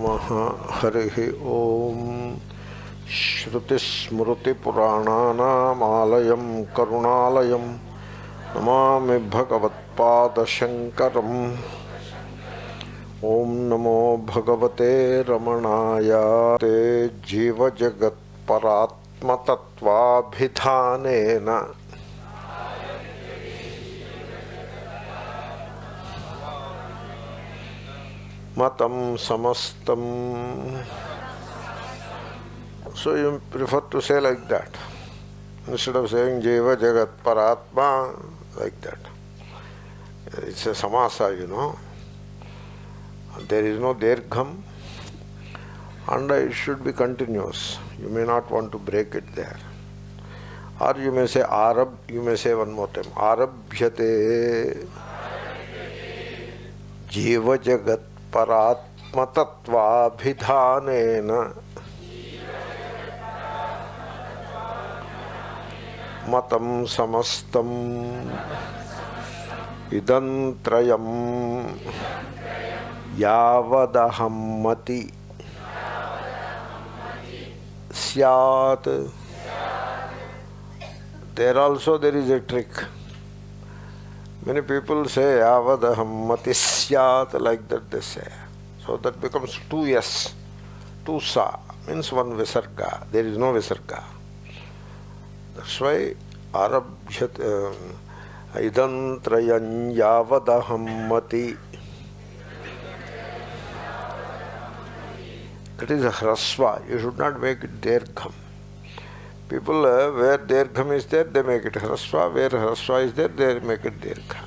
नमः। हरि ओम। श्रुतिस्मृतिपुराणानामालयं करुणालयं नमामि भगवत्पादशङ्करम्। ओम नमो भगवते रमणाय। ते जीवजगत्परात्मतत्त्वाभिधानेन matam samastam. So you prefer to say like that instead of saying Jiva Jagat Paratma, like that. It's a samasa, you know. There is no dirgham and it should be continuous. You may not want to break it there. Or you may say you may say one more time, Arabhyate Jiva Jagat Paratmatatvabhidhanena matam samastam idantrayam yavadahammati syat. There also there is a trick. Many people say yavadahammati syat, like that they say. So that becomes two yes, two sa, means one visarga. There is no visarga. That's why arabhyat idantrayan yavadahammati. That is a hrasva. You should not make it dirgham. People, where dirgham is there, they make it hrasva. Where hrasva is there, they make it dirgha.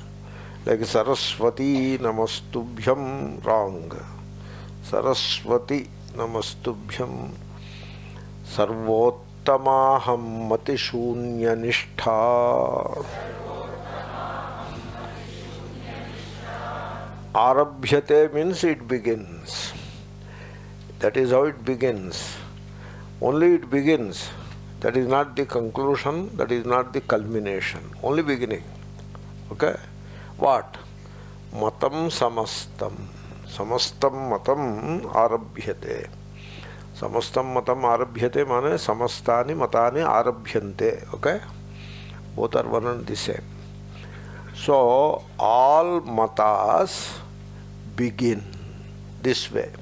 Like Saraswathi namastubhyam, wrong. Saraswati namastubhyam sarvottamaham matishunya nishtha. Arabhyate means it begins. That is how it begins. Only it begins. That is not the conclusion, that is not the culmination. Only beginning. Okay? What? Matam samastam. Samastam matam arabhyate. Samastam matam arabhyate mane samastani matani arabhyante. Okay? Both are one and the same. So, all matas begin this way.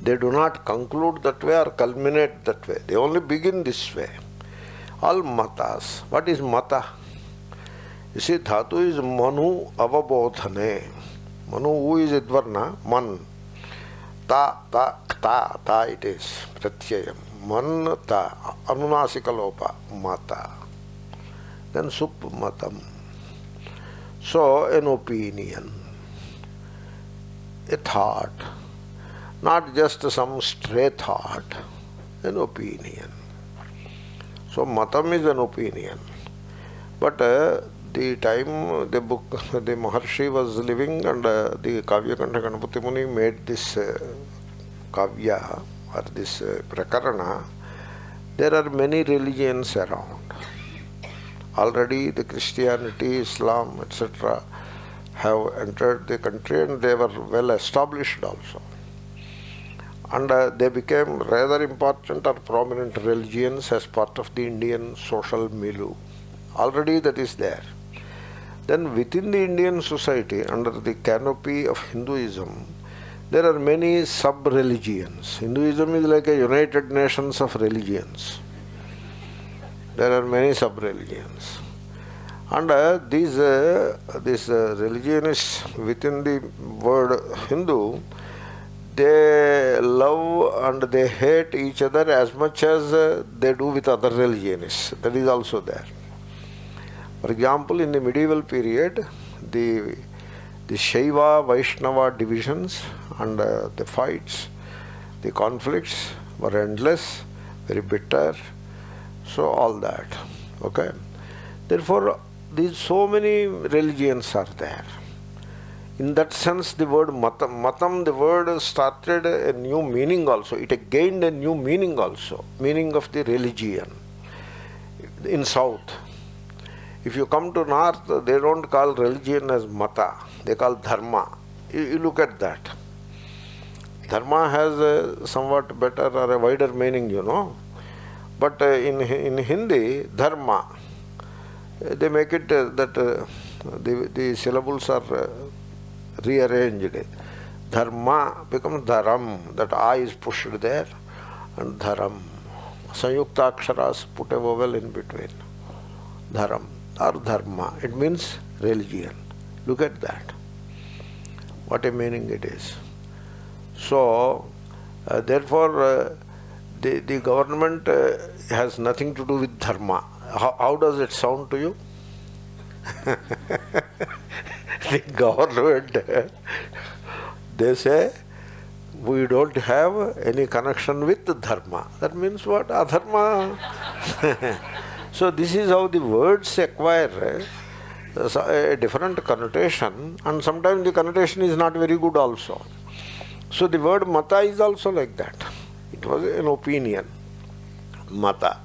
They do not conclude that way or culminate that way. They only begin this way. All matas. What is mata? You see, dhatu is manu avabodhane. Manu, who is idvarna? Man. Ta it is. Pratyayam. Man ta. Anunasika lopa. Mata. Then sup matam. So, an opinion. A thought. Not just some stray thought, an opinion. So matam is an opinion. But the time the Maharshi was living and the Kavya Kantha Ganapati Muni made this Kavya or this Prakarana, there are many religions around. Already the Christianity, Islam, etc. have entered the country and they were well established also. And they became rather important or prominent religions as part of the Indian social milieu. Already that is there. Then within the Indian society, under the canopy of Hinduism, there are many sub-religions. Hinduism is like a United Nations of religions. There are many sub-religions. And these religionists within the word Hindu, they love and they hate each other as much as they do with other religionists. That is also there. For example, in the medieval period, the Shaiva, Vaishnava divisions and the fights, the conflicts were endless, very bitter. So all that. Okay. Therefore, so many religions are there. In that sense, the word matam, the word started a new meaning also. It gained a new meaning also, meaning of the religion. In South, if you come to North, they don't call religion as mata, they call dharma. You look at that. Dharma has a somewhat better or a wider meaning, you know. But in Hindi, dharma, they make it that the syllables are rearranged. Dharma becomes dharam, that I is pushed there, and dharam. Sanyukta aksharas put a vowel in between. Dharam or dharma. It means religion. Look at that. What a meaning it is. So, therefore, the government has nothing to do with dharma. How does it sound to you? The government, they say, we don't have any connection with dharma. That means what? Adharma. So this is how the words acquire a different connotation, and sometimes the connotation is not very good also. So the word mata is also like that. It was an opinion, mata.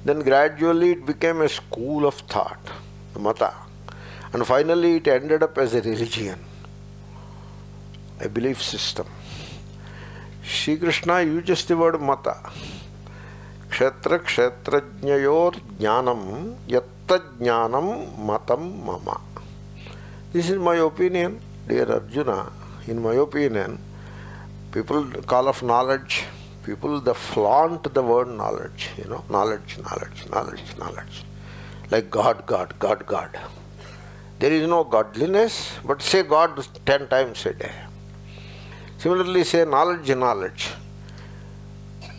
Then gradually it became a school of thought, mata. And finally it ended up as a religion, a belief system. Shri Krishna uses the word mata. Kshetra kshetrajnayor jnanam yatta jnanam matam mama. This is my opinion, dear Arjuna. In my opinion, people call of knowledge, people they flaunt the word knowledge, you know, knowledge, knowledge, knowledge, knowledge. Like God, God, God, God. There is no godliness, but say God 10 times a day. Similarly, say knowledge, knowledge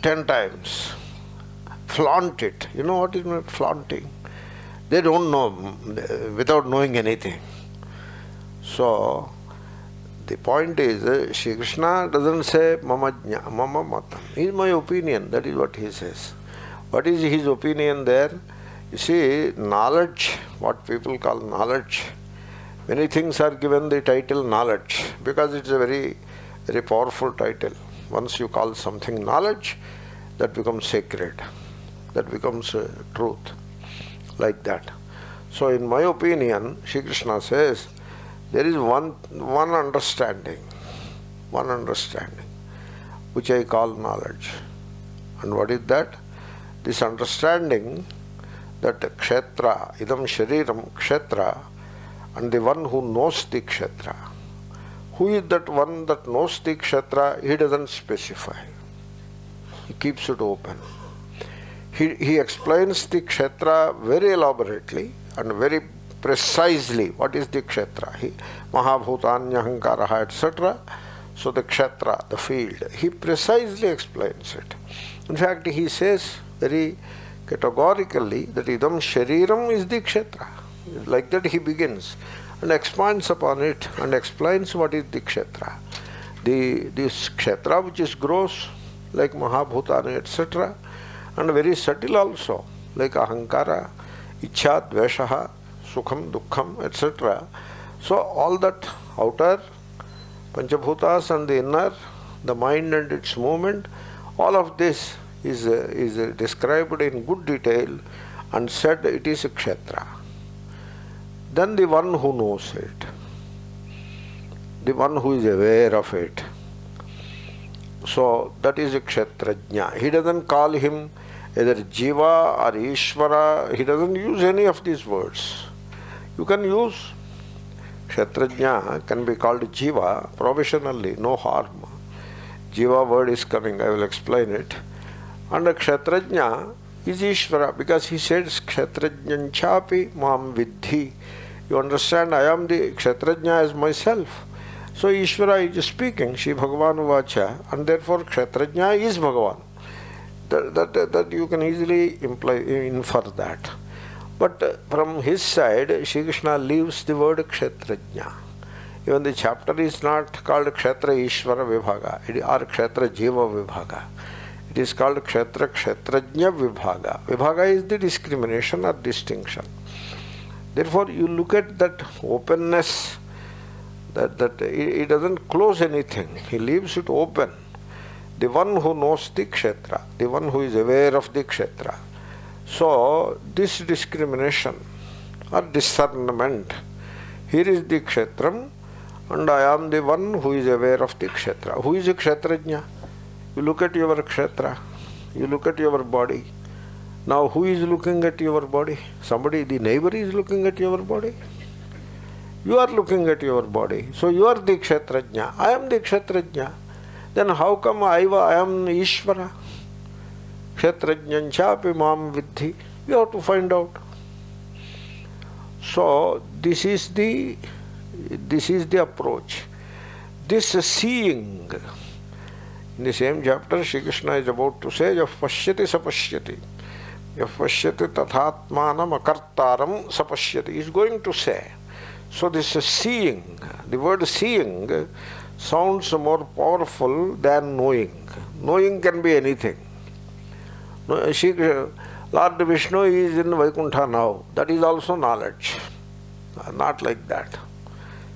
10 times. Flaunt it. You know what is flaunting? They don't know without knowing anything. So, the point is, Shri Krishna doesn't say mama matam. This is my opinion. That is what he says. What is his opinion there? You see, knowledge, what people call knowledge, many things are given the title knowledge because it's a very, very powerful title. Once you call something knowledge, that becomes sacred. That becomes truth. Like that. So in my opinion, Shri Krishna says, there is one understanding, which I call knowledge. And what is that? This understanding that kshetra, idam shariram kshetra, and the one who knows the kshetra. Who is that one that knows the kshetra? He doesn't specify. He keeps it open. He explains the kshetra very elaborately and very precisely. What is the kshetra? Mahabhutanyahankaraha, etc. So the kshetra, the field, he precisely explains it. In fact, he says very categorically that idam shariram is the kshetra. Like that he begins and expands upon it and explains what is the kshetra. This kshetra which is gross, like Mahabhutani, etc., and very subtle also, like ahankara, ichha, dveshaha, sukham, dukkham, etc. So all that outer panchabhutas and the inner, the mind and its movement, all of this is described in good detail and said it is a kshetra. Then the one who knows it, the one who is aware of it. So that is a kshetrajna. He doesn't call him either jiva or ishvara. He doesn't use any of these words. You can use kshetrajna, can be called jiva provisionally, no harm. Jiva word is coming, I will explain it. And a kshetrajna is ishvara because he says kshetrajnanchapi mam vidhi. You understand, I am the kshetrajna as myself. So Ishvara is speaking, Shri Bhagavan Vacha, and therefore kshetrajna is Bhagavan. That you can easily infer that. But from his side, Shri Krishna leaves the word kshetrajna. Even the chapter is not called Kshetra Ishvara Vibhaga or Kshetra Jiva Vibhaga. It is called Kshetra Kshetrajna Vibhaga. Vibhaga is the discrimination or distinction. Therefore, you look at that openness, that he doesn't close anything. He leaves it open. The one who knows the kshetra, the one who is aware of the kshetra. So, this discrimination or discernment, here is the kshetram and I am the one who is aware of the kshetra. Who is a kshetrajna? You look at your kshetra, you look at your body. Now who is looking at your body? Somebody, the neighbor is looking at your body. You are looking at your body. So you are the kshetrajna. I am the kshetrajna. Then how come I am Ishvara? Kshetrajnanchapi mam vidhi. You have to find out. So this is the approach. This seeing. In the same chapter, Shri Krishna is about to say, Yah pashyati sapashyati. Yah pashyati tathatmanam akartaram sapashyati. He is going to say. So this is seeing. The word seeing sounds more powerful than knowing. Knowing can be anything. Lord Vishnu is in Vaikuntha now. That is also knowledge. Not like that.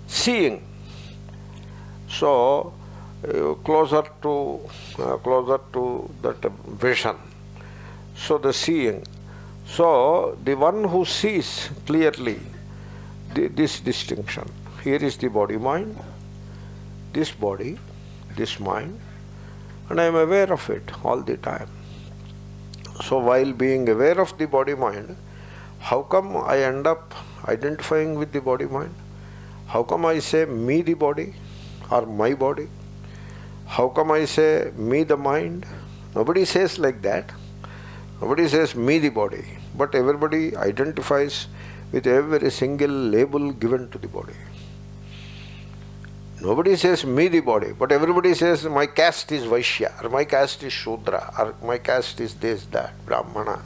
Seeing. So closer to that vision. So the seeing. So the one who sees clearly this distinction. Here is the body-mind, this body, this mind, and I am aware of it all the time. So while being aware of the body-mind, how come I end up identifying with the body-mind? How come I say me the body or my body? How come I say me the mind? Nobody says like that. Nobody says me the body, but everybody identifies with every single label given to the body. Nobody says me the body, but everybody says my caste is Vaishya, or my caste is Shudra, or my caste is this, that, Brahmana.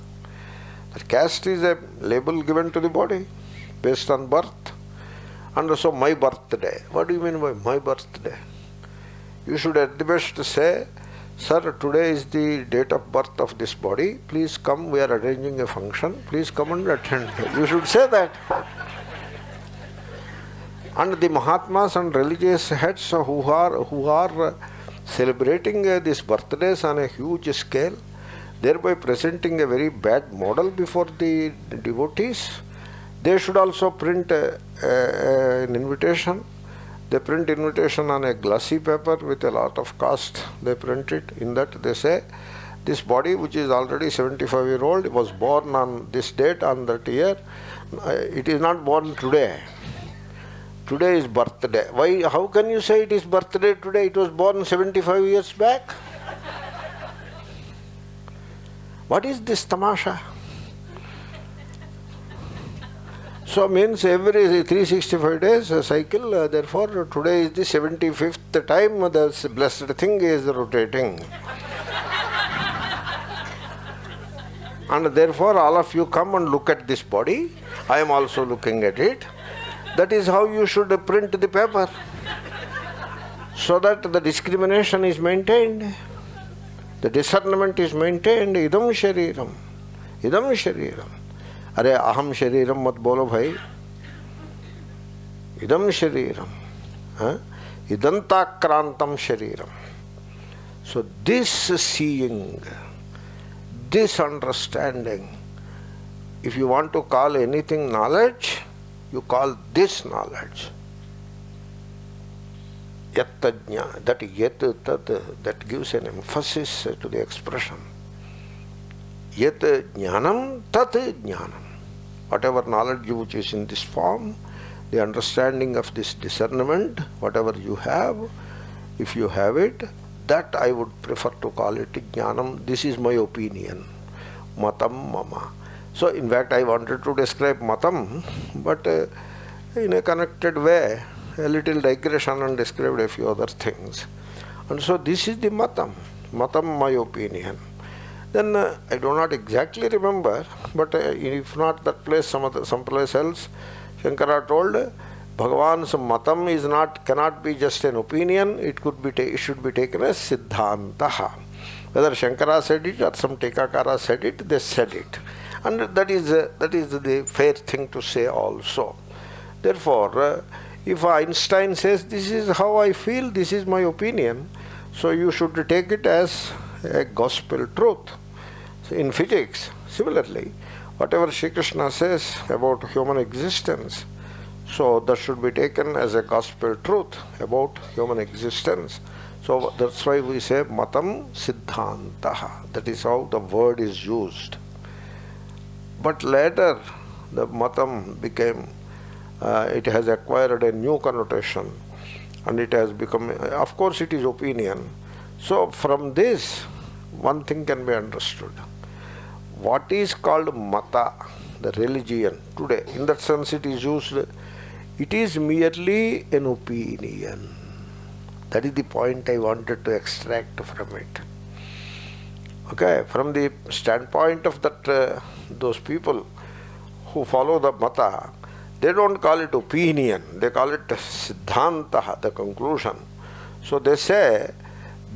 That caste is a label given to the body based on birth. And also my birthday. What do you mean by my birthday? You should at the best say, sir, today is the date of birth of this body. Please come, we are arranging a function. Please come and attend. You should say that. And the Mahatmas and religious heads who are celebrating these birthdays on a huge scale, thereby presenting a very bad model before the devotees, they should also print an invitation. They print invitation on a glossy paper with a lot of cost. They print it. In that they say, this body which is already 75-year-old was born on this date, on that year. It is not born today. Today is birthday. Why? How can you say it is birthday today? It was born 75 years back. What is this tamasha? So means every 365 days a cycle, therefore today is the 75th time the blessed thing is rotating. And therefore all of you come and look at this body. I am also looking at it. That is how you should print the paper, so that the discrimination is maintained, the discernment is maintained. Idam shariram, idam shariram. Are aham shariram mat bolo bhai. Idam shariram, idanta krantam shariram. So this seeing, this understanding, if you want to call anything knowledge, you call this knowledge. Yattajna, that yet, that gives an emphasis to the expression. Yet jnanam, tat jnanam. Whatever knowledge which is in this form, the understanding of this discernment, whatever you have, if you have it, that I would prefer to call it jnanam. This is my opinion. Matam mama. So in fact I wanted to describe matam, but in a connected way, a little digression, and described a few other things. And so this is the matam, my opinion. Then I do not exactly remember, but if not that place, some place else, Shankara told, Bhagavan's matam is cannot be just an opinion, it should be taken as siddhantaha. Whether Shankara said it or some Tikakara said it, they said it. And that is the fair thing to say also. Therefore, if Einstein says, this is how I feel, this is my opinion, so you should take it as a gospel truth. So in physics, similarly, whatever Shri Krishna says about human existence, So that should be taken as a gospel truth about human existence. So that's why we say matam siddhantaha. That is how the word is used. But later the matam became, it has acquired a new connotation and it has become, of course it is opinion. So from this one thing can be understood. What is called mata, the religion today, in that sense it is used, it is merely an opinion. That is the point I wanted to extract from it. Okay, from the standpoint of that those people who follow the mata, they don't call it opinion, they call it siddhanta, the conclusion. So they say,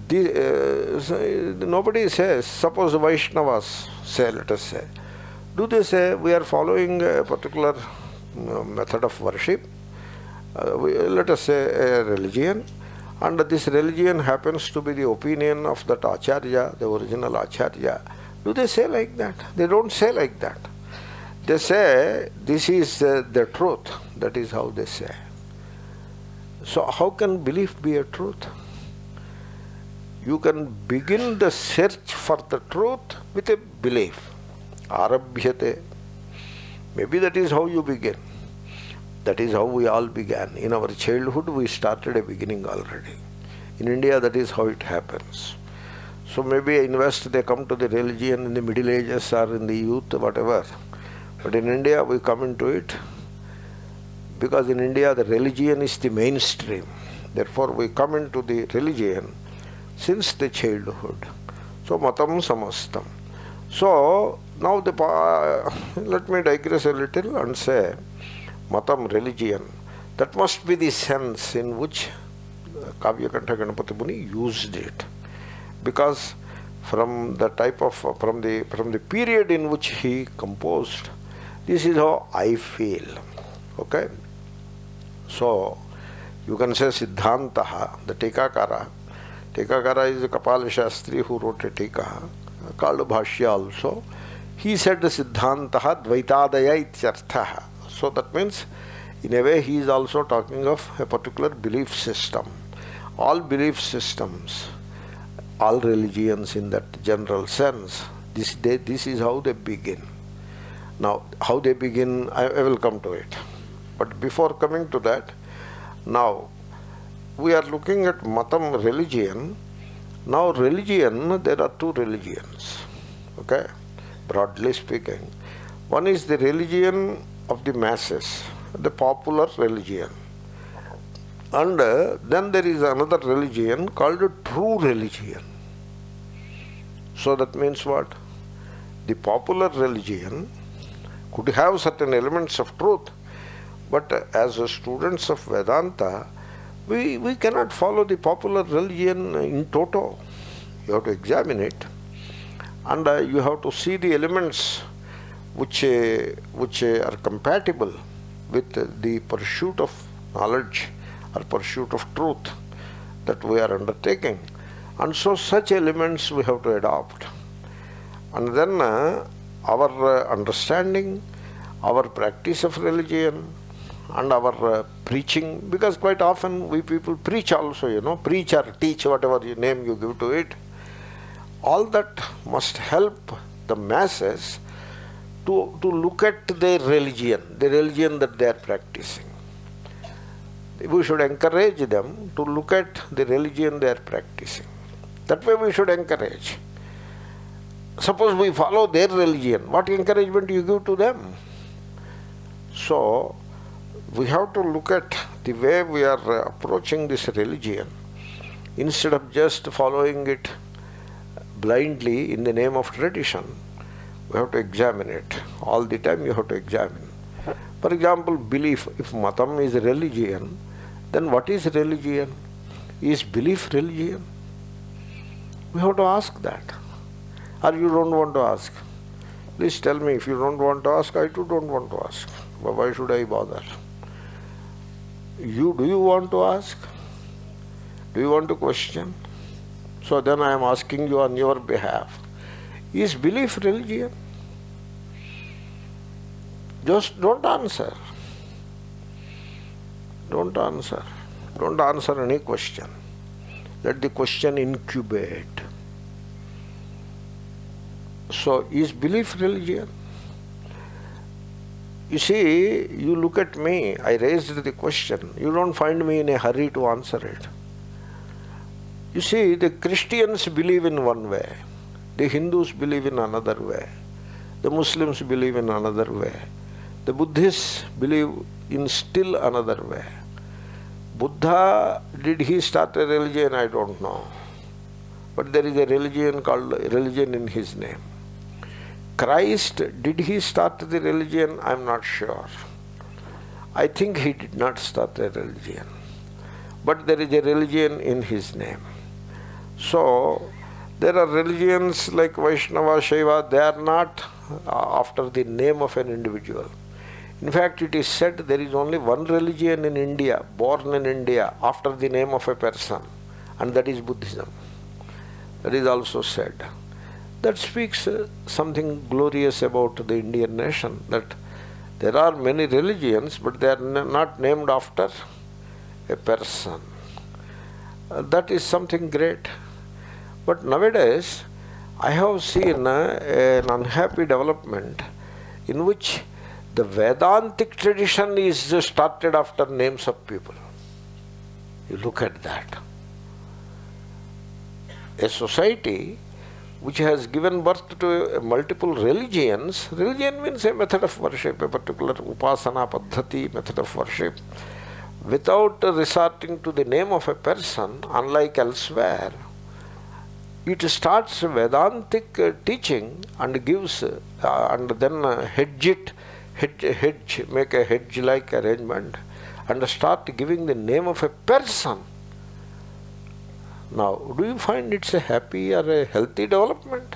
nobody says, suppose Vaishnavas say, let us say, do they say we are following a particular method of worship, let us say a religion, and this religion happens to be the opinion of that acharya, the original acharya. Do they say like that? They don't say like that. They say this is the truth. That is how they say. So how can belief be a truth? You can begin the search for the truth with a belief. Arabhyate. Maybe that is how you begin. That is how we all began. In our childhood we started a beginning already. In India that is how it happens. So maybe in West they come to the religion in the Middle Ages or in the youth, whatever. But in India we come into it because in India the religion is the mainstream. Therefore we come into the religion since the childhood. So matam samastam. So now let me digress a little and say matam, religion, that must be the sense in which Kavyakantha Ganapati Muni used it. Because from the type of, from the period in which he composed, this is how I feel. Okay? So you can say Siddhantaha, the Tikakara. Tikakara is a Kapala Shastri who wrote a Tika, called Bhashya also. He said Siddhantaha Dvaitadaya ityarthaha. So that means, in a way, he is also talking of a particular belief system. All belief systems, all religions in that general sense, this is how they begin. Now, how they begin, I will come to it. But before coming to that, now, we are looking at matam, religion. Now, religion, there are two religions, okay, broadly speaking. One is the religion of the masses, the popular religion. And then there is another religion called a true religion. So that means what? The popular religion could have certain elements of truth, but as students of Vedanta, we cannot follow the popular religion in toto. You have to examine it, and you have to see the elements which are compatible with the pursuit of knowledge or pursuit of truth that we are undertaking. And so such elements we have to adopt. And then our understanding, our practice of religion, and our preaching, because quite often we people preach also, preach or teach, whatever name you give to it, all that must help the masses to look at their religion, the religion that they are practicing. We should encourage them to look at the religion they are practicing. That way we should encourage. Suppose we follow their religion, what encouragement do you give to them? So, we have to look at the way we are approaching this religion. Instead of just following it blindly in the name of tradition, we have to examine it. All the time you have to examine. For example, belief. If matam is religion, then what is religion? Is belief religion? We have to ask that. Or you don't want to ask? Please tell me. If you don't want to ask, I too don't want to ask. But why should I bother? Do you want to ask? Do you want to question? So then I am asking you on your behalf. Is belief religion? Just don't answer. Don't answer. Don't answer any question. Let the question incubate. So, is belief religion? You see, you look at me, I raised the question. You don't find me in a hurry to answer it. You see, the Christians believe in one way. The Hindus believe in another way. The Muslims believe in another way. The Buddhists believe in still another way. Buddha, did he start a religion? I don't know. But there is a religion called religion in his name. Christ, did he start the religion? I am not sure. I think he did not start a religion. But there is a religion in his name. So, there are religions like Vaishnava, Shaiva, they are not after the name of an individual. In fact, it is said there is only one religion in India, born in India, after the name of a person, and that is Buddhism. That is also said. That speaks something glorious about the Indian nation, that there are many religions, but they are not named after a person. That is something great. But nowadays, I have seen an unhappy development in which the Vedantic tradition is started after names of people. You look at that. A society which has given birth to multiple religions, religion means a method of worship, a particular upasana paddhati, method of worship, without resorting to the name of a person, unlike elsewhere. It starts Vedantic teaching and gives, and then make a hedge-like arrangement and start giving the name of a person. Now, do you find it's a happy or a healthy development?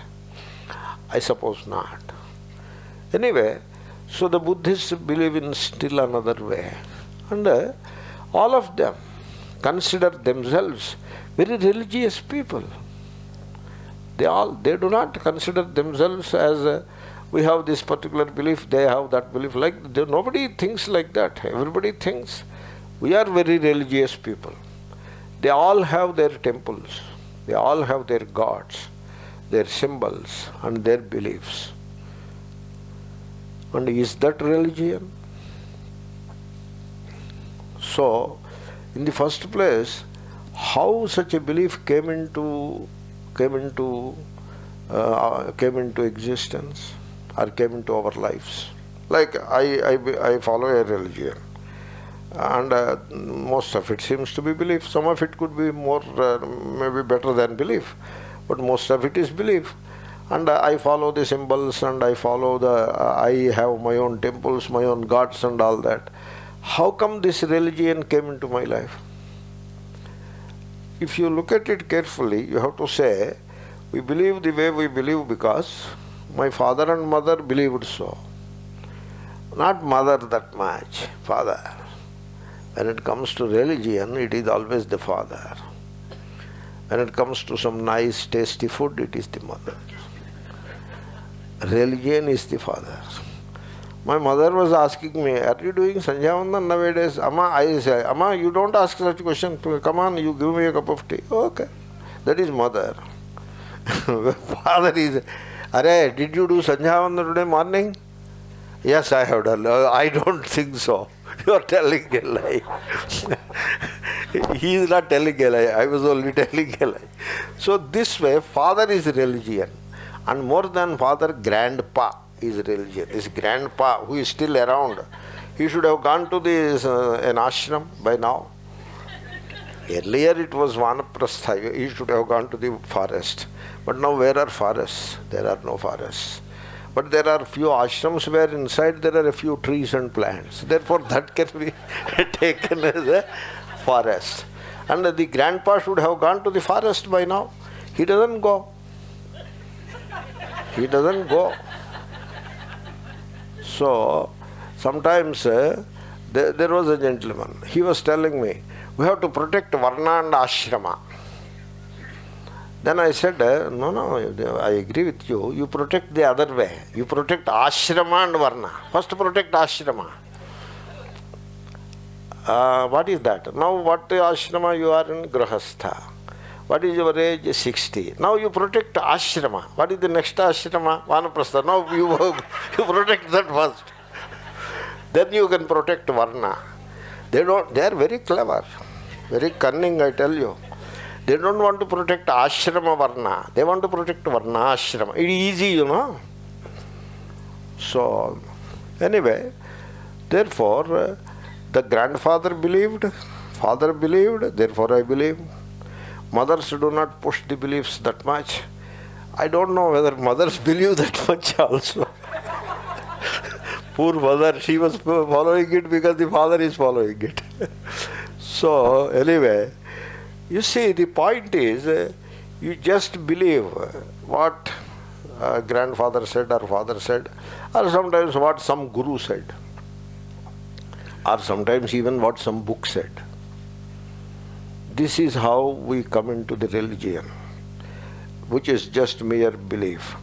I suppose not. Anyway, so the Buddhists believe in still another way. And all of them consider themselves very religious people. They do not consider themselves as we have this particular belief, they have that belief. Nobody thinks like that. Everybody thinks we are very religious people. They all have their temples. They all have their gods, their symbols and their beliefs. And is that religion? So, in the first place, how such a belief came into existence or came into our lives? Like I follow a religion, and most of it seems to be belief. Some of it could be more, maybe better than belief, but most of it is belief. And I follow the symbols, and I have my own temples, my own gods and all that. How come this religion came into my life? If you look at it carefully, you have to say, we believe the way we believe because my father and mother believed so. Not mother that much, father. When it comes to religion, it is always the father. When it comes to some nice, tasty food, it is the mother. Religion is the father. My mother was asking me, are you doing Sandhya nowadays? Amma, I say, Amma, you don't ask such question. Come on, you give me a cup of tea. Okay. That is mother. Father is, Arey, did you do Sandhya today morning? Yes, I have done. I don't think so. You are telling a lie. He is not telling a lie. I was only telling a lie. So this way, father is religion. And more than father, grandpa is religion. This grandpa who is still around, he should have gone to an ashram by now. Earlier it was Vanaprastha, he should have gone to the forest. But now where are forests? There are no forests. But there are few ashrams where inside there are a few trees and plants. Therefore that can be taken as a forest. And the grandpa should have gone to the forest by now. He doesn't go. He doesn't go. So, sometimes there was a gentleman, he was telling me, we have to protect Varna and Ashrama. Then I said, no, I agree with you. You protect the other way. You protect Ashrama and Varna. First protect Ashrama. What is that? Now what ashrama you are in? Grahastha. What is your age? 60. Now you protect ashrama. What is the next ashrama? Vanaprastha. Now you protect that first. Then you can protect varna. They are very clever, very cunning, I tell you. They don't want to protect ashrama varna. They want to protect varna ashrama. It is easy, you know. So, anyway, therefore, the grandfather believed, father believed, therefore I believe. Mothers do not push the beliefs that much. I don't know whether mothers believe that much also. Poor mother, she was following it because the father is following it. So, anyway, you see, the point is, you just believe what grandfather said or father said, or sometimes what some guru said, or sometimes even what some book said. This is how we come into the religion, which is just mere belief.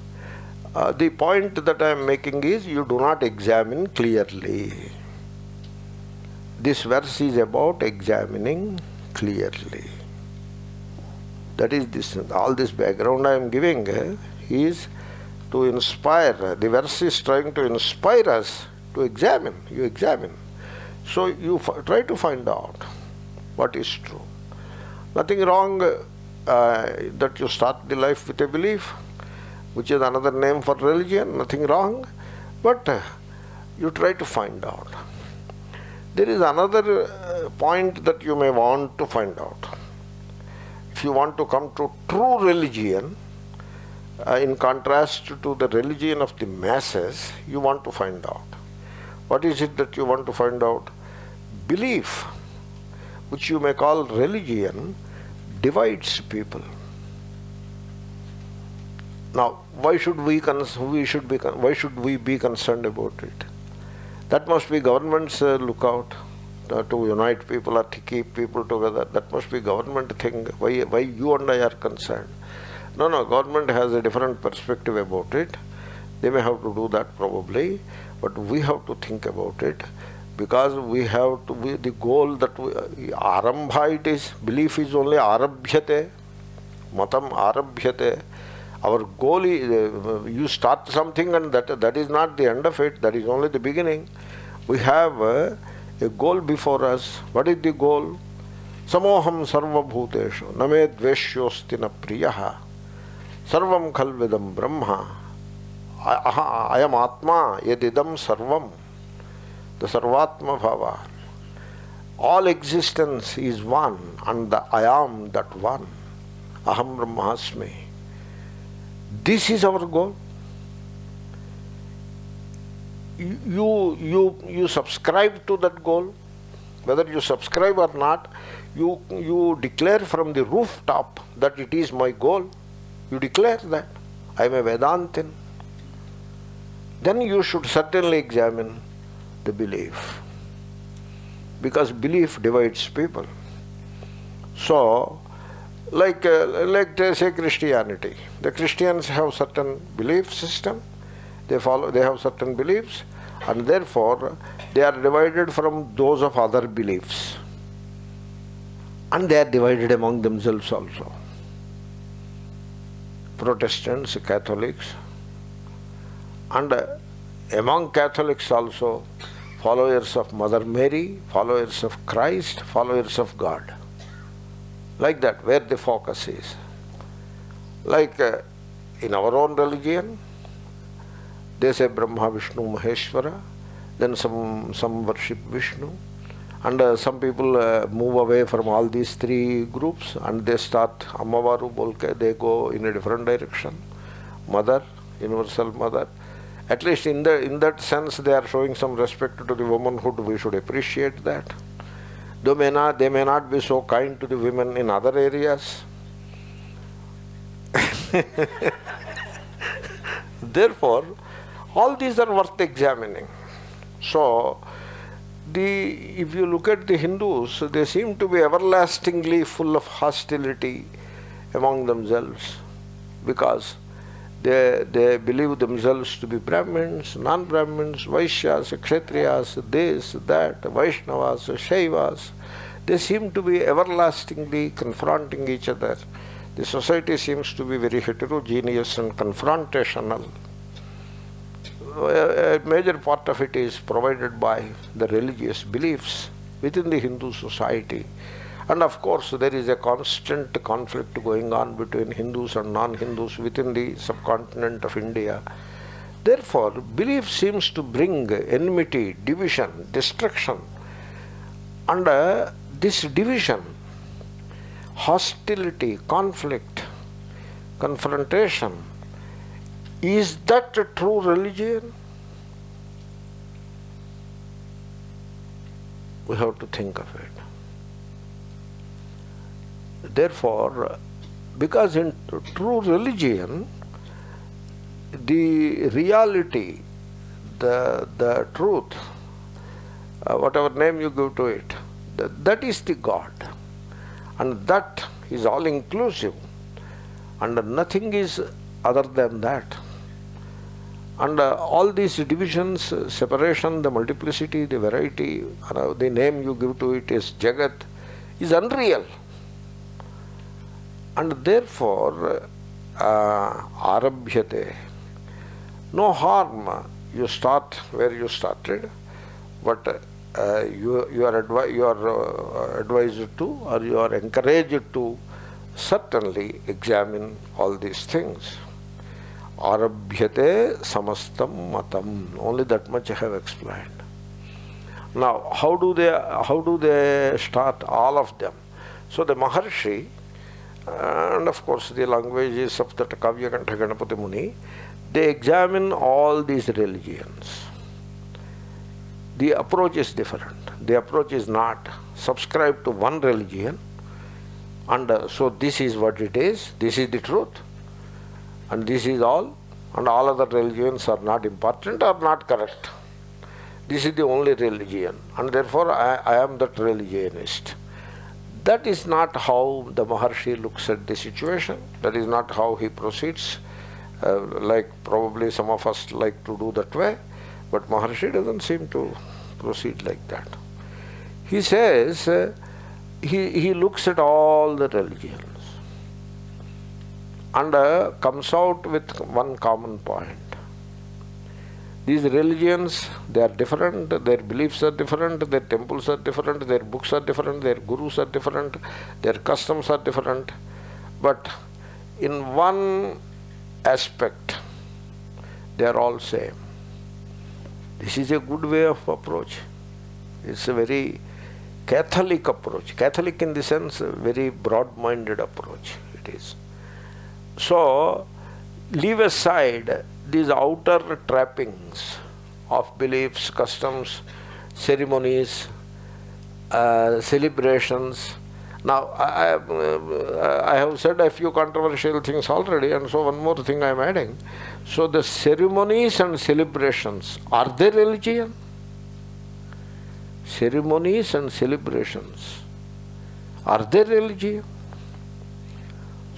The point that I am making is, you do not examine clearly. This verse is about examining clearly. That is this. All this background I am giving is to inspire. The verse is trying to inspire us to examine. You examine. So you try to find out what is true. Nothing wrong that you start the life with a belief, which is another name for religion. Nothing wrong. But you try to find out. There is another point that you may want to find out. If you want to come to true religion, in contrast to the religion of the masses, you want to find out. What is it that you want to find out? Belief, which you may call religion, divides people. Now, why should we be concerned about it? That must be government's lookout. To unite people or to keep people together. That must be government thing. Why you and I are concerned? No, government has a different perspective about it. They may have to do that probably, but we have to think about it, because we have to be the goal that arambha it is. Belief is only arabhyate, matam arabhyate. Our goal is, you start something and that is not the end of it, that is only the beginning. We have a goal before us. What is the goal? Samoham sarva bhuteshu name dveshyosti na priyaha sarvam khalvidam brahma ayam atma yedidam sarvam. The sarvatma bhava. All existence is one, and I am that one. Aham brahmasmi. This is our goal. You subscribe to that goal. Whether you subscribe or not, you declare from the rooftop that it is my goal. You declare that I am a Vedantin. Then you should certainly examine the belief, because belief divides people. So, like say Christianity, the Christians have certain belief system. They have certain beliefs, and therefore they are divided from those of other beliefs, and they are divided among themselves also. Protestants, Catholics, and among Catholics also followers of Mother Mary, followers of Christ, followers of God. Like that, where the focus is. Like in our own religion, they say Brahma, Vishnu, Maheshwara, then some worship Vishnu, and some people move away from all these three groups and they start Ammavaru Bolke, they go in a different direction. Mother, Universal Mother. At least in that sense they are showing some respect to the womanhood. We should appreciate that. Though they may not be so kind to the women in other areas. Therefore, all these are worth examining. So, if you look at the Hindus, they seem to be everlastingly full of hostility among themselves, because They believe themselves to be Brahmins, non-Brahmins, Vaishyas, Kshatriyas, this, that, Vaishnavas, Shaivas. They seem to be everlastingly confronting each other. The society seems to be very heterogeneous and confrontational. A major part of it is provided by the religious beliefs within the Hindu society. And of course, there is a constant conflict going on between Hindus and non-Hindus within the subcontinent of India. Therefore, belief seems to bring enmity, division, destruction. And this division, hostility, conflict, confrontation, is that a true religion? We have to think of it. Therefore, because in true religion, the reality, the truth, whatever name you give to it, that is the God. And that is all-inclusive. And nothing is other than that. And all these divisions, separation, the multiplicity, the variety, the name you give to it is Jagat, is unreal. And therefore, arabhyate, no harm. You start where you started, but you are advised to, or you are encouraged to certainly examine all these things. Arabhyate samastam matam. Only that much I have explained. Now, how do they start? All of them. So the Maharshi, and of course the languages of the Kavya Kantha Ganapati Muni, they examine all these religions. The approach is different. The approach is not subscribe to one religion, and so this is what it is, this is the truth, and this is all, and all other religions are not important or not correct. This is the only religion, and therefore I am that religionist. That is not how the Maharshi looks at the situation. That is not how he proceeds, like probably some of us like to do that way, but Maharshi doesn't seem to proceed like that. He says, he looks at all the religions and comes out with one common point. These religions, they are different, their beliefs are different, their temples are different, their books are different, their gurus are different, their customs are different. But in one aspect, they are all same. This is a good way of approach. It's a very Catholic approach. Catholic in the sense, a very broad-minded approach it is. So, leave aside these outer trappings of beliefs, customs, ceremonies, celebrations. Now, I have said a few controversial things already, and so one more thing I am adding. So the ceremonies and celebrations, are they religion? Ceremonies and celebrations, are they religion?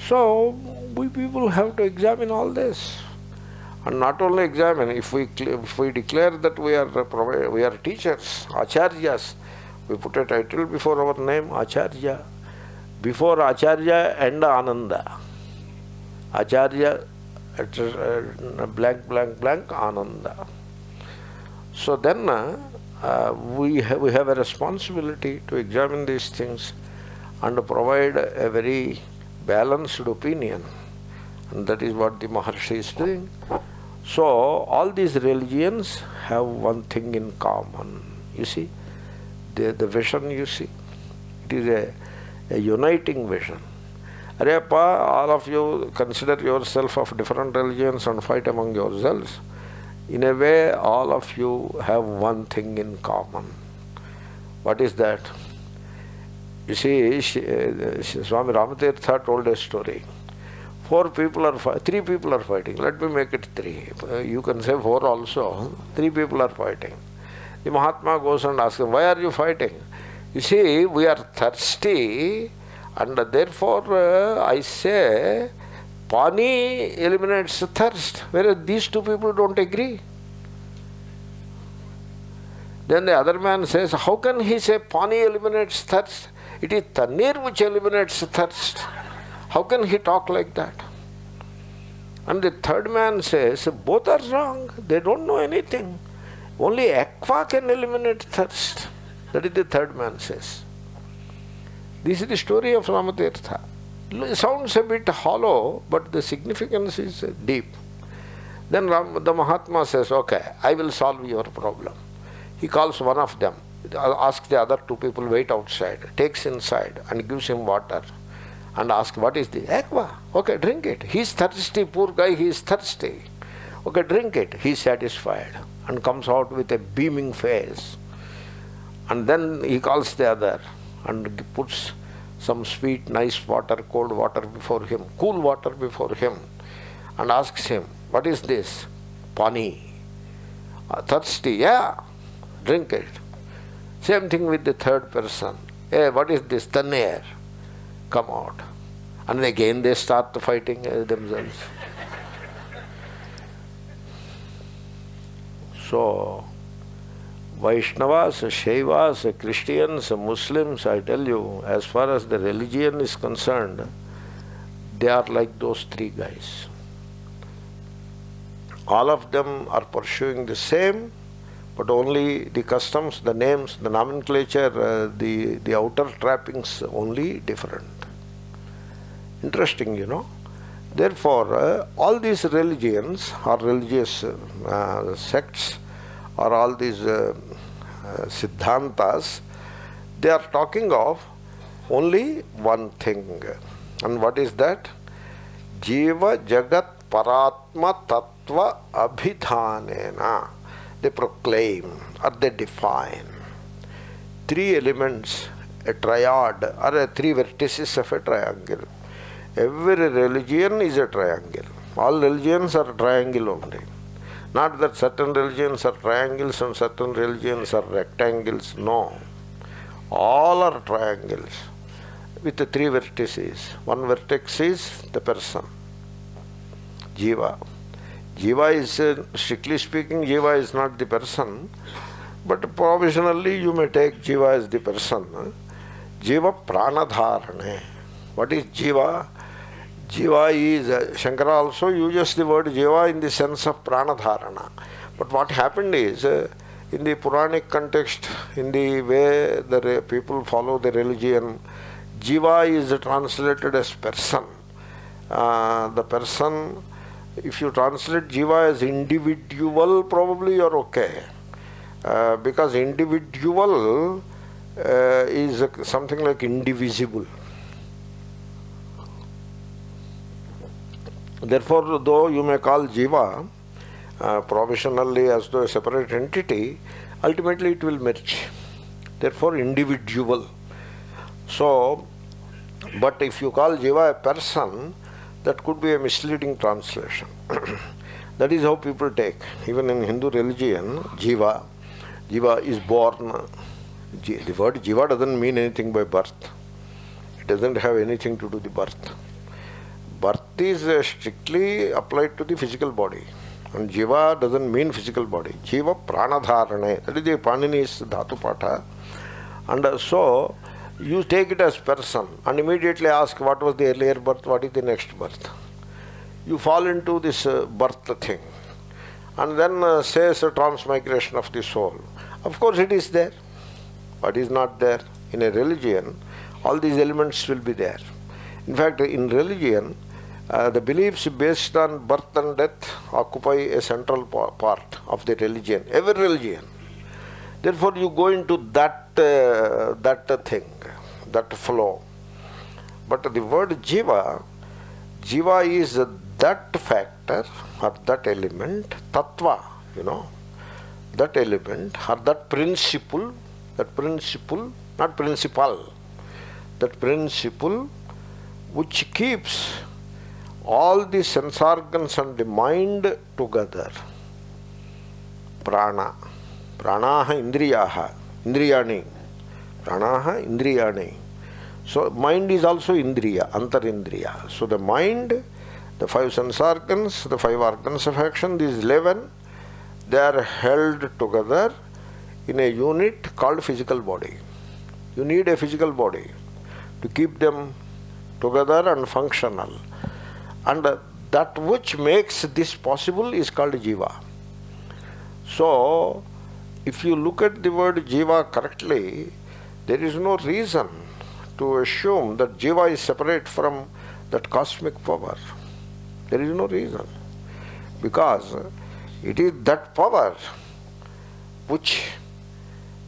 So we people have to examine all this. And not only examine, if we declare that we are teachers, acharyas, we put a title before our name, acharya. Before acharya and ananda. Acharya, blank, blank, blank, ananda. So then we have a responsibility to examine these things and provide a very balanced opinion. And that is what the Maharshi is doing. So, all these religions have one thing in common. You see, the vision you see, it is a uniting vision. Areyappa, all of you consider yourself of different religions and fight among yourselves. In a way, all of you have one thing in common. What is that? You see, Swami Ramatirtha told a story. Three people are fighting. Let me make it three. You can say four also. Three people are fighting. The Mahatma goes and asks him, why are you fighting? You see, we are thirsty, and therefore I say Pani eliminates thirst, whereas these two people don't agree. Then the other man says, how can he say Pani eliminates thirst? It is Tanneer which eliminates thirst. How can he talk like that? And the third man says, both are wrong. They don't know anything. Only aqua can eliminate thirst. That is the third man says. This is the story of Ramatirtha. It sounds a bit hollow, but the significance is deep. Then the Mahatma says, okay, I will solve your problem. He calls one of them, asks the other two people, wait outside, takes inside and gives him water and asks, what is this? Aqua. Okay, drink it. He is thirsty, poor guy, he is thirsty. Okay, drink it. He is satisfied and comes out with a beaming face. And then he calls the other and puts some sweet, nice water, cold water before him, cool water before him, and asks him, what is this? Pani. Thirsty, yeah, drink it. Same thing with the third person. Hey, what is this? Tanneer. Come out. And again they start fighting themselves. So, Vaishnavas, Shaivas, Christians, Muslims, I tell you, as far as the religion is concerned, they are like those three guys. All of them are pursuing the same, but only the customs, the names, the nomenclature, the outer trappings only different. Interesting, you know. Therefore, all these religions or religious sects or all these siddhantas, they are talking of only one thing. And what is that? Jiva Jagat Paratma Tattva Abhidhanena. They proclaim or they define three elements, a triad or three vertices of a triangle. Every religion is a triangle. All religions are triangle only. Not that certain religions are triangles and certain religions are rectangles. No. All are triangles with the three vertices. One vertex is the person, Jiva. Jiva is, strictly speaking, Jiva is not the person, but provisionally you may take Jiva as the person. Jiva Pranadharane. What is Jiva? Jiva is, Shankara also uses the word Jiva in the sense of Pranadharana. But what happened is, in the Puranic context, in the way the people follow the religion, Jiva is translated as person. The person, if you translate Jiva as individual, probably you are okay. Because individual is something like indivisible. Therefore, though you may call Jiva provisionally as though a separate entity, ultimately it will merge. Therefore, individual. So, but if you call Jiva a person, that could be a misleading translation. That is how people take. Even in Hindu religion, Jiva is born. The word Jiva doesn't mean anything by birth. It doesn't have anything to do with birth. Birth is strictly applied to the physical body. And Jiva doesn't mean physical body. Jiva Pranadharane. That is the Panini's Dhatu Patha. And so, you take it as person and immediately ask what was the earlier birth, what is the next birth. You fall into this birth thing. And then says a transmigration of the soul. Of course it is there. What is not there? In a religion, all these elements will be there. In fact, in religion, the beliefs based on birth and death occupy a central part of the religion, every religion. Therefore, you go into that thing, that flow. But the word Jiva is that factor or that element, Tattva, that element or that principle, not principle, that principle which keeps all the sense organs and the mind together. Prana. Pranaha indriyaha. Indriyani. Pranaha indriyani. So mind is also indriya, antarindriya. So the mind The 5 sense organs, the 5 organs of action, these 11, they are held together in a unit called physical body. You need a physical body to keep them together and functional. And that which makes this possible is called jiva. So, if you look at the word jiva correctly, there is no reason to assume that jiva is separate from that cosmic power. There is no reason. Because it is that power which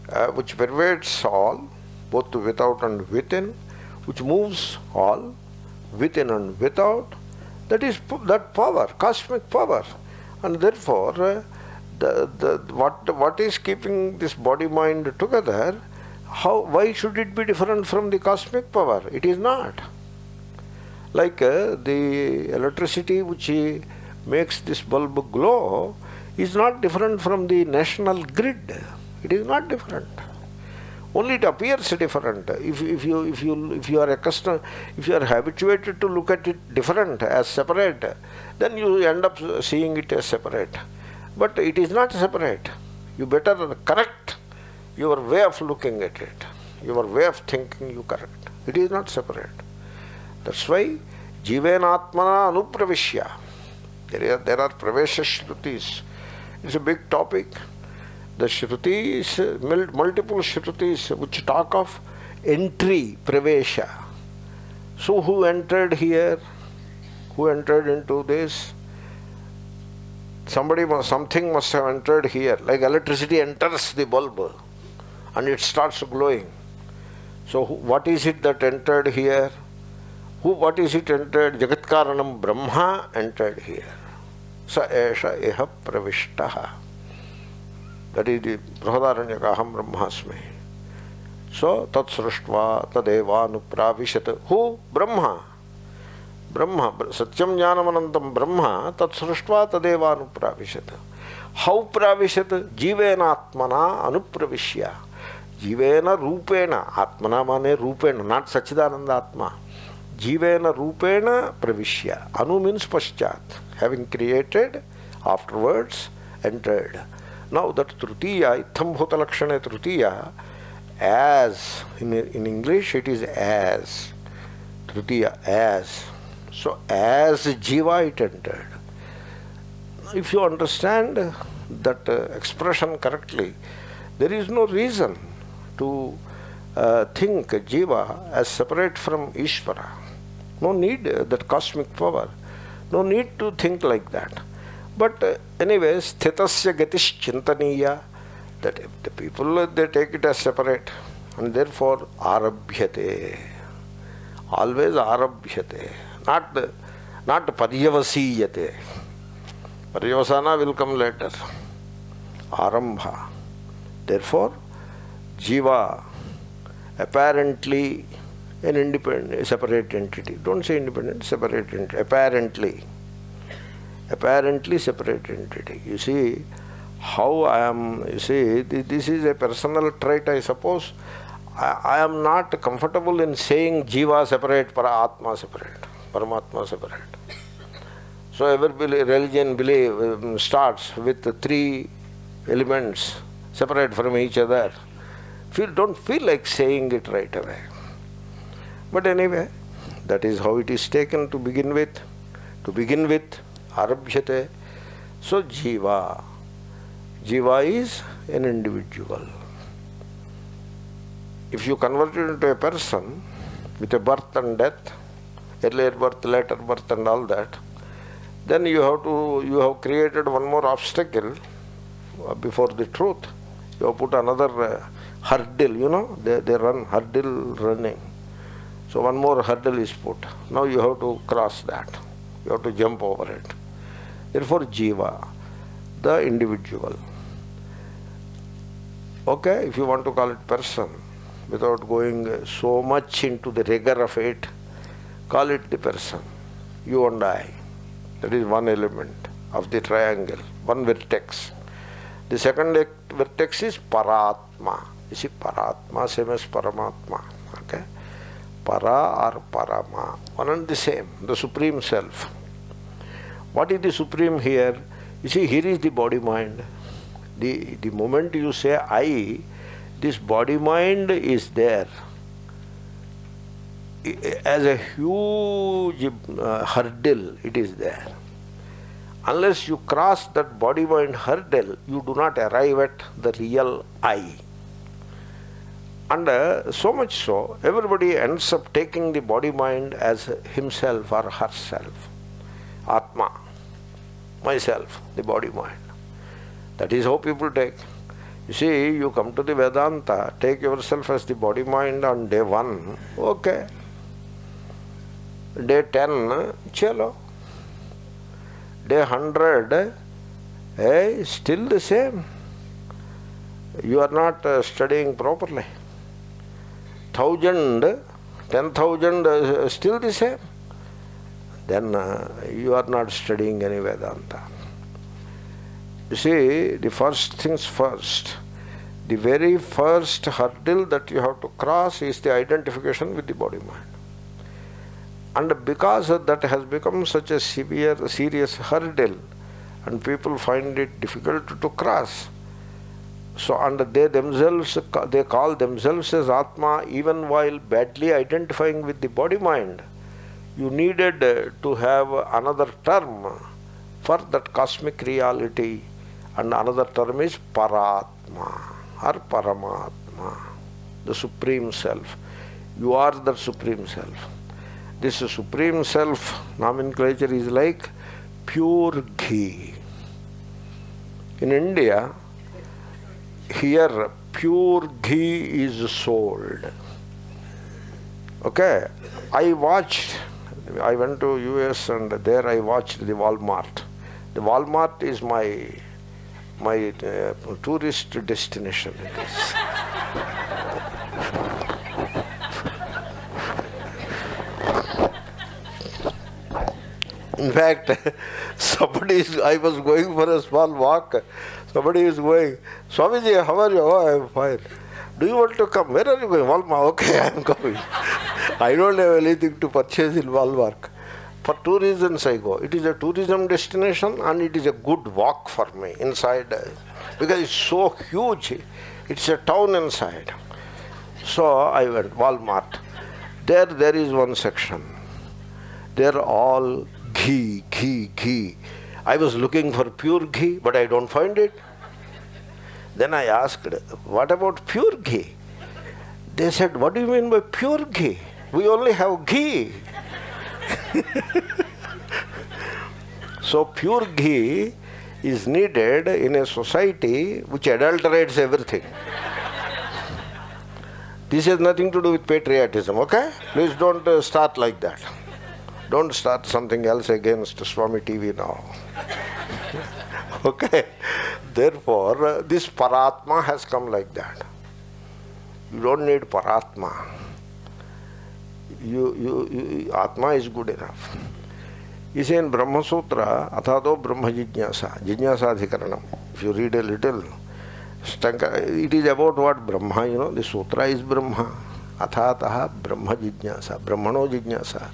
pervades all, both without and within, which moves all, within and without. That is that power, cosmic power. And therefore, what is keeping this body-mind together, why should it be different from the cosmic power? It is not. Like the electricity which makes this bulb glow is not different from the national grid. It is not different. Only it appears different. If you are accustomed, if you are habituated to look at it different, as separate, then you end up seeing it as separate. But it is not separate. You better correct your way of looking at it. Your way of thinking you correct. It is not separate. That's why jivena atmana anupravishya. There are pravesha shrutis. It's a big topic. The shrutis, multiple shrutis which talk of entry, pravesha. So who entered here? Who entered into this? Something must have entered here. Like electricity enters the bulb and it starts glowing. So what is it that entered here? What is it entered? Jagatkaranam Brahma entered here. Sa esha eha pravishtaha. That is the Brahadaranyaka aham brahmasmi. So tat sruštva tadeva anupravishat. Who? Brahma. Brahma. Satyam jnanamanantam Brahma tat sruštva tadeva anupravishat. How pravishat? Jivena atmana anupravishya. Jivena rupena. Atmana mane rupena, not Sachidananda Atma. Jivena rupena pravishya. Anu means paschat. Having created, afterwards entered. Now that trutiya, itham bhuta lakshane trutiya, as, in English it is as. Trutiya, as. So as jiva it entered. If you understand that expression correctly, there is no reason to think jiva as separate from Ishvara. No need that cosmic power. No need to think like that. But anyways, sthitasya gatis chintaniya, that the people, they take it as separate, and therefore arabhyate. Always arabhyate. Not paryavasiyate. Paryavasana will come later. Arambha. Therefore, jiva, apparently an independent, separate entity. Don't say independent, separate entity. Apparently separate entity. You see how I am, you see, this is a personal trait, I suppose. I am not comfortable in saying jiva separate, paratma separate, paramatma separate. So every religion starts with 3 elements separate from each other. Don't feel like saying it right away. But anyway, that is how it is taken to begin with. To begin with, arabhyate. So jiva. Jiva is an individual. If you convert it into a person with a birth and death, earlier birth, later birth and all that, then you have created one more obstacle before the truth. You have put another hurdle, they run, hurdle running. So one more hurdle is put. Now you have to cross that. You have to jump over it. Therefore, jiva, the individual. Okay, if you want to call it person, without going so much into the rigor of it, call it the person. You and I. That is one element of the triangle, one vertex. The second vertex is paratma. You see, paratma same as paramatma. Okay? Para or parama, one and the same, the supreme self. What is the supreme here? You see, here is the body-mind. The moment you say I, this body-mind is there as a huge hurdle. It is there. Unless you cross that body-mind hurdle, you do not arrive at the real I. And so much so, everybody ends up taking the body-mind as himself or herself. Atma, myself, the body-mind. That is how people take. You see, you come to the Vedanta, take yourself as the body-mind on day 1, okay. Day 10, chalo. Day 100, still the same. You are not studying properly. 1,000, 10,000, still the same. Then you are not studying any Vedanta. You see, the first things first. The very first hurdle that you have to cross is the identification with the body-mind. And because that has become such a serious hurdle, and people find it difficult to cross, so and they call themselves as Atma even while badly identifying with the body-mind, you needed to have another term for that cosmic reality, and another term is Paratma or Paramatma, the Supreme Self. You are the Supreme Self. This Supreme Self nomenclature is like pure ghee. In India, here pure ghee is sold. Okay, I went to US and there I watched the Walmart. The Walmart is my tourist destination. It is. In fact, I was going for a small walk. Somebody is going, Swamiji, how are you? Oh, I am fine. Do you want to come? Where are you going? Walmart. Okay, I am coming. I don't have anything to purchase in Walmart. For 2 reasons I go. It is a tourism destination and it is a good walk for me inside. Because it's so huge. It's a town inside. So I went, Walmart. There is one section. They're all ghee. I was looking for pure ghee, but I don't find it. Then I asked, what about pure ghee? They said, what do you mean by pure ghee? We only have ghee. So pure ghee is needed in a society which adulterates everything. This has nothing to do with patriotism, okay? Please don't start like that. Don't start something else against Swami TV now. Okay? Therefore, this Paratma has come like that. You don't need Paratma. Atma is good enough. You see in Brahma Sutra, Athato Brahma Jignasa, Jignasa-adhikaranam. If you read a little, it is about what Brahma, you know, the sutra is Brahma. Athataha Brahma Jignasa, Brahmano Jignasa.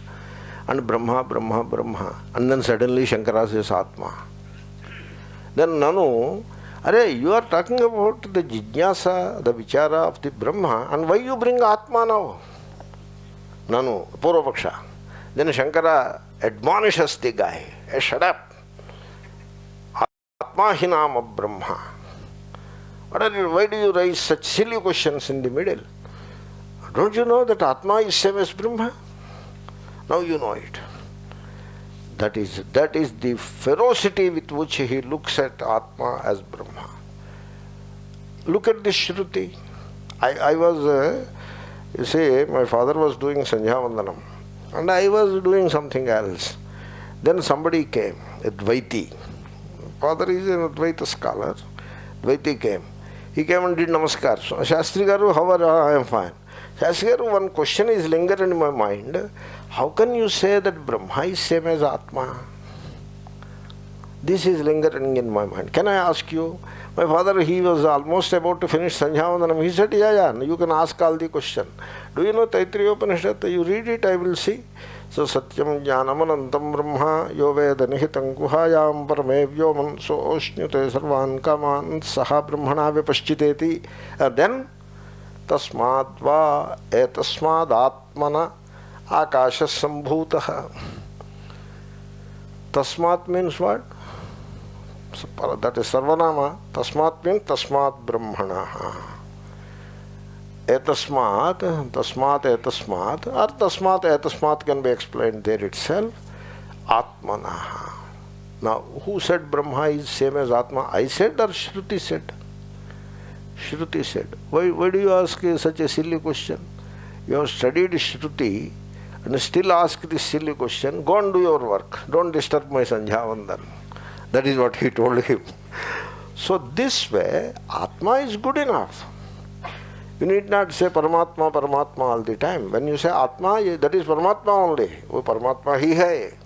And Brahma. And then suddenly Shankara says Atma. Then Nanu, you are talking about the Jignasa, the Vichara of the Brahma, and why you bring Atma now? Nanu, Purvapaksha. Then Shankara admonishes the guy, hey, shut up. Atma hinam Brahma. Why do you raise such silly questions in the middle? Don't you know that Atma is same as Brahma? Now you know it. That is the ferocity with which he looks at Atma as Brahma. Look at this Shruti. I was, you see, my father was doing Sandhya Vandanam and I was doing something else. Then somebody came, a Dvaiti. Father is an Advaita scholar. Dvaiti came. He came and did Namaskar. So, Shastri Garu, how are you? I am fine. Shastri Garu, one question is lingering in my mind. How can you say that Brahma is same as Atma? This is lingering in my mind. Can I ask you? My father, he was almost about to finish Sandhya Vandanam. He said, yeah, you can ask all the question. Do you know Taittiriya Upanishad? You read it, I will see. So Satyam Jnanamanantam Brahma Yo Veda Nihitam Guhayam Parame Vyoman So Oshnyute Sarvan Kaman Saha Brahmana Vipaschiteti. Then Tasmadva Etasmad Atmana Akasha Sambhutaha. Tasmat means what? That is Sarvanama. Tasmat means Tasmat Brahmana. Etasmat, Tasmat Etasmat, or Tasmat Etasmat can be explained there itself. Atmana. Now, who said Brahma is same as Atma? I said or Shruti said? Shruti said. Why do you ask such a silly question? You have studied Shruti and still ask this silly question. Go and do your work. Don't disturb my Sandhya Vandan. That is what he told him. So this way, Atma is good enough. You need not say Paramatma, Paramatma all the time. When you say Atma, that is Paramatma only. Oh, Paramatma hi hai.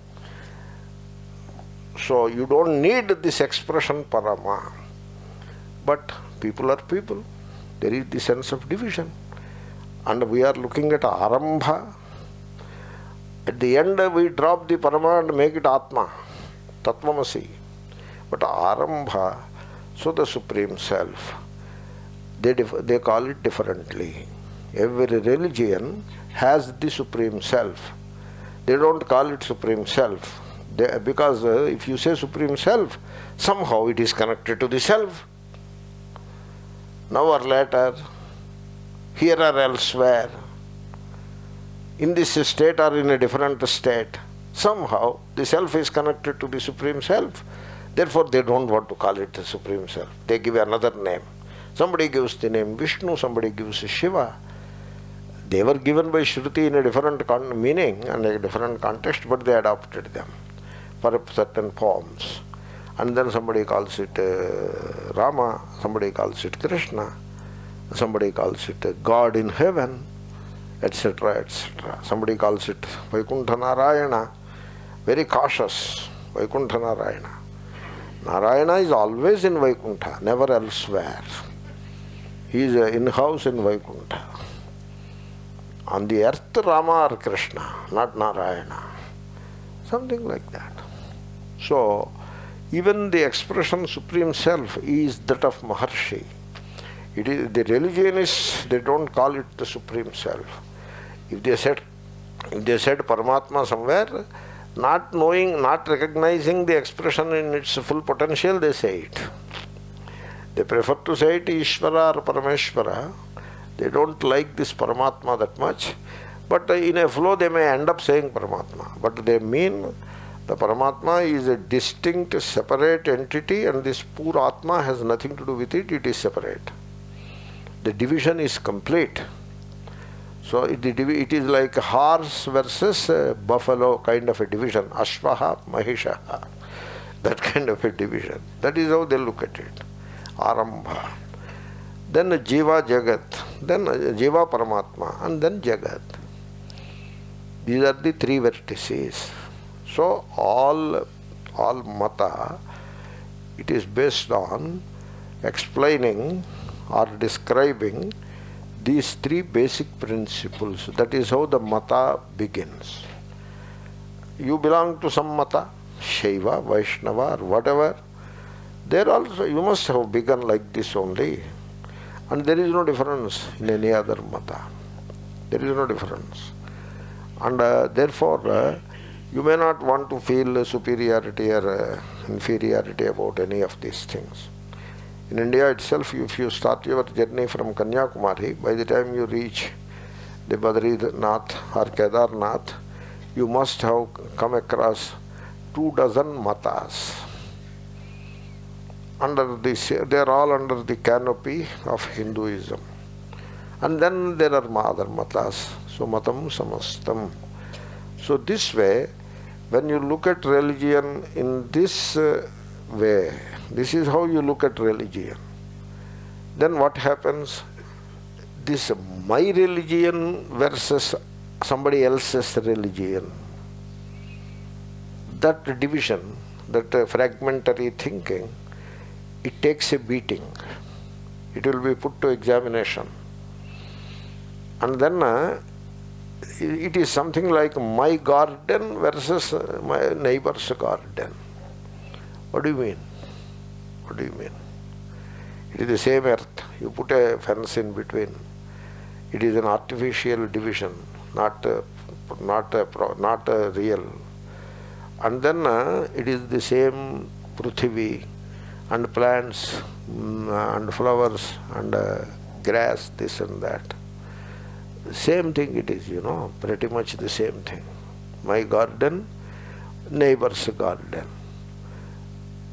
So you don't need this expression Parama. But people are people. There is the sense of division. And we are looking at Arambha. At the end we drop the Parama and make it Atma. Tattvamasi. But Arambha, so the Supreme Self, they call it differently. Every religion has the Supreme Self. They don't call it Supreme Self. Because if you say Supreme Self, somehow it is connected to the Self. Now or later, here or elsewhere, in this state or in a different state, somehow the Self is connected to the Supreme Self. Therefore, they don't want to call it the Supreme Self. They give another name. Somebody gives the name Vishnu, somebody gives Shiva. They were given by Shruti in a different meaning and a different context, but they adopted them for certain forms. And then somebody calls it Rama, somebody calls it Krishna, somebody calls it God in heaven, etc., etc. Somebody calls it Vaikuntha Narayana, very cautious, Vaikuntha Narayana. Narayana is always in Vaikuntha, never elsewhere. He is in-house in Vaikuntha. On the earth, Rama or Krishna, not Narayana. Something like that. So, even the expression Supreme Self is that of Maharshi. It is, the religionists, they don't call it the Supreme Self. If they said Paramatma somewhere, not knowing, not recognizing the expression in its full potential, they say it. They prefer to say it Ishvara or Parameshvara. They don't like this Paramatma that much. But in a flow they may end up saying Paramatma. But they mean the Paramatma is a distinct, separate entity, and this pure Atma has nothing to do with it, it is separate. The division is complete. So it is like horse versus buffalo kind of a division. Ashvaha, Mahishaha. That kind of a division. That is how they look at it. Arambha. Then Jiva Jagat. Then Jiva Paramatma. And then Jagat. These are the three vertices. So all mata, it is based on explaining or describing these three basic principles. That is how the mata begins. You belong to some mata, Shaiva, Vaishnava, or whatever. There also you must have begun like this only. And there is no difference in any other mata. There is no difference. And therefore, you may not want to feel superiority or inferiority about any of these things. In India itself, if you start your journey from Kanyakumari, by the time you reach the Badrinath or Kedarnath, you must have come across 24 matas. They are all under the canopy of Hinduism. And then there are other matas. So matam samastam. So this way, when you look at religion in this way, this is how you look at religion. Then what happens? This my religion versus somebody else's religion. That division, that fragmentary thinking, it takes a beating. It will be put to examination. And then It is something like my garden versus my neighbor's garden. What do you mean? What do you mean? It is the same earth. You put a fence in between. It is an artificial division, not a real. And then it is the same Prithvi and plants and flowers and grass, this and that. Same thing it is, pretty much the same thing. My garden, neighbor's garden.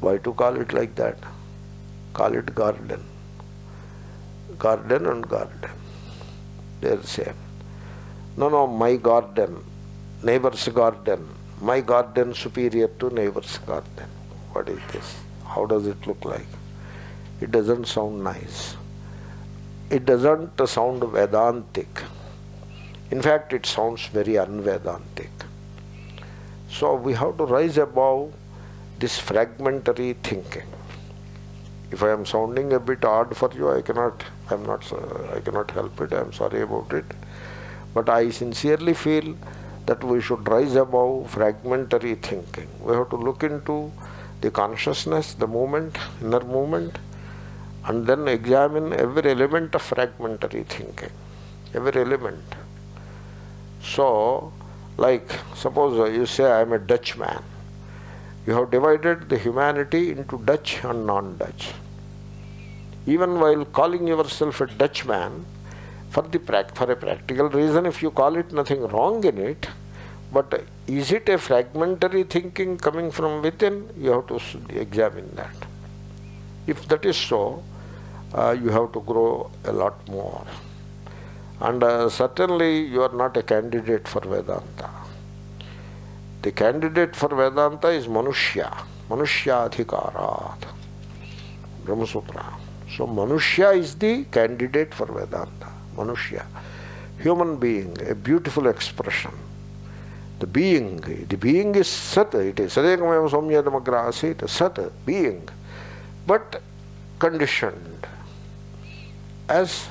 Why to call it like that? Call it garden. Garden and garden. They are the same. No, my garden, neighbor's garden. My garden superior to neighbor's garden. What is this? How does it look like? It doesn't sound nice. It doesn't sound Vedantic. In fact, it sounds very un-Vedantic. So we have to rise above this fragmentary thinking. If I am sounding a bit odd for you, I cannot help it. I am sorry about it. But I sincerely feel that we should rise above fragmentary thinking. We have to look into the consciousness, the movement, inner movement, and then examine every element of fragmentary thinking. Every element. So, like, suppose you say I am a Dutchman. You have divided the humanity into Dutch and non-Dutch. Even while calling yourself a Dutchman, for a practical reason, if you call it, nothing wrong in it, but is it a fragmentary thinking coming from within? You have to examine that. If that is so, you have to grow a lot more. And certainly you are not a candidate for Vedanta. The candidate for Vedanta is Manushya, Manushya-adhikarat, Brahma Sutra. So Manushya is the candidate for Vedanta. Manushya, human being, a beautiful expression. The being is Sat, it is Sadekamaeva Saumyadamagra Asit, Sat, being, but conditioned as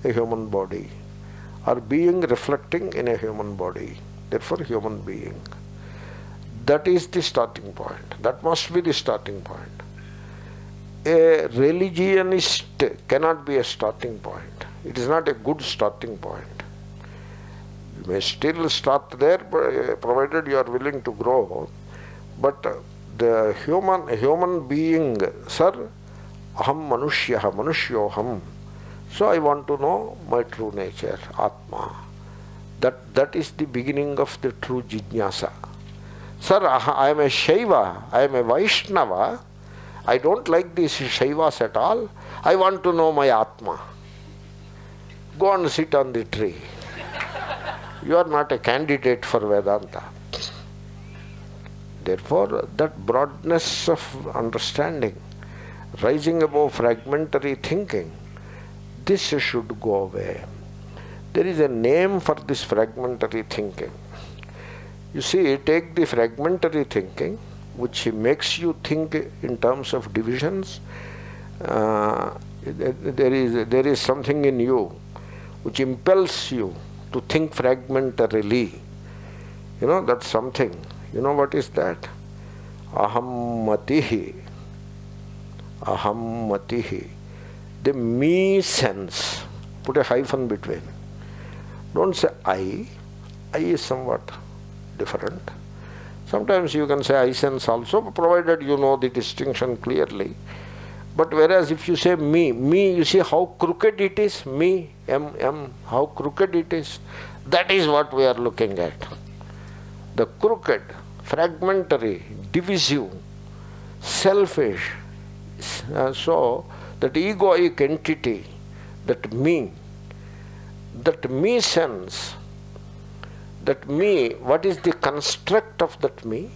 a human body, or being reflecting in a human body, therefore human being. That is the starting point. That must be the starting point. A religionist cannot be a starting point. It is not a good starting point. You may still start there, provided you are willing to grow. But the human being, sir, aham manushyaha, manusyoham. So I want to know my true nature, Atma. That is the beginning of the true jijnasa. Sir, I am a Shaiva, I am a Vaishnava. I don't like these Shaivas at all. I want to know my Atma. Go and sit on the tree. You are not a candidate for Vedanta. Therefore, that broadness of understanding, rising above fragmentary thinking, this should go away. There is a name for this fragmentary thinking. You see, take the fragmentary thinking, which makes you think in terms of divisions. There is something in you which impels you to think fragmentarily. That's something. You know what is that? Aham matihi. Aham matihi. The me sense. Put a hyphen between. Don't say I. I is somewhat different. Sometimes you can say I sense also, provided you know the distinction clearly. But whereas if you say me, you see how crooked it is, me, how crooked it is. That is what we are looking at. The crooked, fragmentary, divisive, selfish, so that egoic entity, that me sense, that me, what is the construct of that me?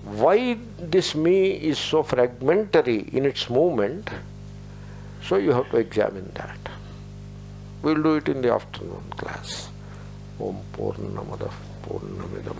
Why this me is so fragmentary in its movement? So you have to examine that. We will do it in the afternoon class. Om Purnamada Purnamidam